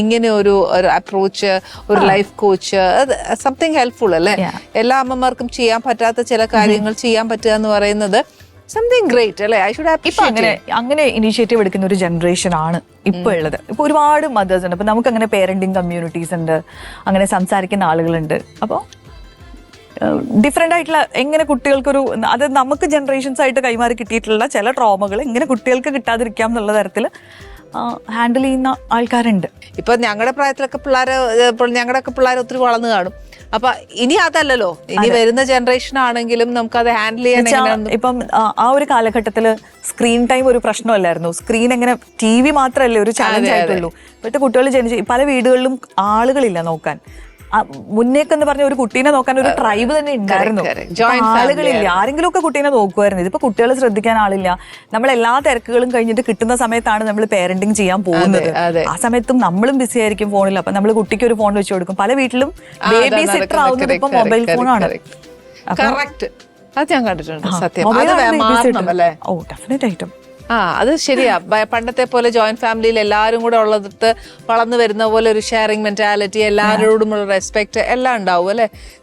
ഇങ്ങനെ ഒരു അപ്രോച്ച്, ഒരു ലൈഫ് കോച്ച്, സംതിങ് ഹെൽപ്ഫുൾ അല്ലേ? എല്ലാ അമ്മമാർക്കും ചെയ്യാൻ പറ്റാത്ത ചില കാര്യങ്ങൾ ചെയ്യാൻ പറ്റുക എന്ന് പറയുന്നത് സംതിങ് ഗ്രേറ്റ് അല്ലേ? ഐ ഷുഡ് ഹാവ് അങ്ങനെ ഇനീഷ്യേറ്റീവ് എടുക്കുന്ന ഒരു ജനറേഷൻ ആണ് ഇപ്പൊ ഉള്ളത്. ഇപ്പൊ ഒരുപാട് മദേഴ്സ് ഉണ്ട്. അപ്പൊ നമുക്ക് അങ്ങനെ പേരന്റിങ് കമ്മ്യൂണിറ്റീസ് ഉണ്ട്, അങ്ങനെ സംസാരിക്കുന്ന ആളുകളുണ്ട്. അപ്പോൾ ഡിഫറെന്റ് ആയിട്ടുള്ള എങ്ങനെ കുട്ടികൾക്കൊരു അത് നമുക്ക് ജനറേഷൻസ് ആയിട്ട് കൈമാറി കിട്ടിയിട്ടുള്ള ചില ട്രോമകൾ എങ്ങനെ കുട്ടികൾക്ക് കിട്ടാതിരിക്കാം എന്നുള്ള തരത്തിൽ ഹാൻഡിൽ ചെയ്യുന്ന ആൾക്കാരുണ്ട്. ഇപ്പൊ ഞങ്ങളുടെ പ്രായത്തിലൊക്കെ ഞങ്ങളുടെയൊക്കെ പിള്ളേർ ഒത്തിരി വളർന്നു കാണും. അപ്പൊ ഇനി അതല്ലല്ലോ, ഇനി വരുന്ന ജനറേഷൻ ആണെങ്കിലും നമുക്ക് അത് ഹാൻഡിൽ ചെയ്യാൻ. ഇപ്പം ആ ഒരു കാലഘട്ടത്തില് സ്ക്രീൻ ടൈം ഒരു പ്രശ്നമല്ലായിരുന്നു. സ്ക്രീൻ എങ്ങനെ TV മാത്രമല്ലേ ഒരു ചാലഞ്ച് ആയിട്ടുള്ളൂ. ഇപ്പോഴത്തെ കുട്ടികൾ ജനിച്ച് പല വീടുകളിലും ആളുകളില്ല നോക്കാൻ. മുന്നേക്കെന്ന് പറഞ്ഞ ഒരു കുട്ടീനെ നോക്കാൻ ഒരു ട്രൈബ് തന്നെ ഉണ്ടായിരുന്നു. ആളുകളില്ല, ആരെങ്കിലും ഒക്കെ കുട്ടീനെ നോക്കുമായിരുന്നു. ഇതിപ്പോ കുട്ടികളെ ശ്രദ്ധിക്കാൻ ആളില്ല. നമ്മൾ എല്ലാ തിരക്കുകളും കഴിഞ്ഞിട്ട് കിട്ടുന്ന സമയത്താണ് നമ്മൾ പേരന്റിങ് ചെയ്യാൻ പോകുന്നത്. ആ സമയത്തും നമ്മളും ബിസി ആയിരിക്കും ഫോണിൽ. അപ്പൊ നമ്മൾ കുട്ടിക്ക് ഒരു ഫോൺ വെച്ച് കൊടുക്കും. പല വീട്ടിലും ബേബി സിറ്റർ ആവുന്നത് ഇപ്പൊ മൊബൈൽ ഫോണാണ്. അത് ഞാൻ കണ്ടിട്ടുണ്ട്. സത്യം, ഓ ഡെഫിനറ്റ് ആയിട്ടും. അത് ശരിയാ. പണ്ടത്തെ പോലെ ജോയിന്റ് ഫാമിലിയിൽ എല്ലാവരും കൂടെ ഉള്ളതിട്ട് വളർന്നു വരുന്ന പോലെ ഒരു ഷെയറിംഗ് മെന്റാലിറ്റി, എല്ലാവരോടുമുള്ള റെസ്പെക്ട് എല്ലാം ഉണ്ടാവും അല്ലെ?